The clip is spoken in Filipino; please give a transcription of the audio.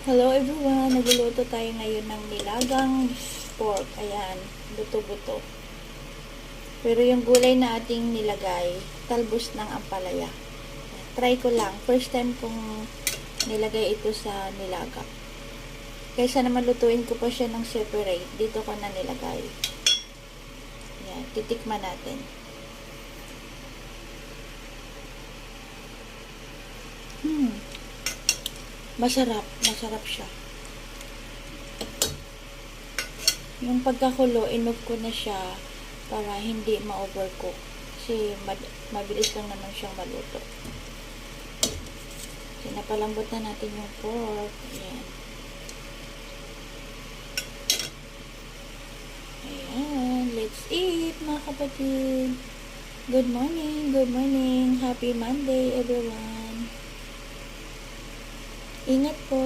Hello everyone! Nagluluto tayo ngayon ng nilagang pork. Ayan, buto-buto. Pero yung gulay na ating nilagay, talbos ng ampalaya. Try ko lang. First time kong nilagay ito sa nilaga. Kaysa naman lutuin ko pa siya ng separate, dito ko na nilagay. Ayan, titikman natin. Masarap siya. Yung pagkakulo, inog ko na siya para hindi ma-overcook. Kasi mabilis lang naman siyang maluto. So, napalambot na natin yung pork. Ayan. Ayan. Let's eat, mga kapatid. Good morning. Good morning. Happy Monday, everyone. Ingat po.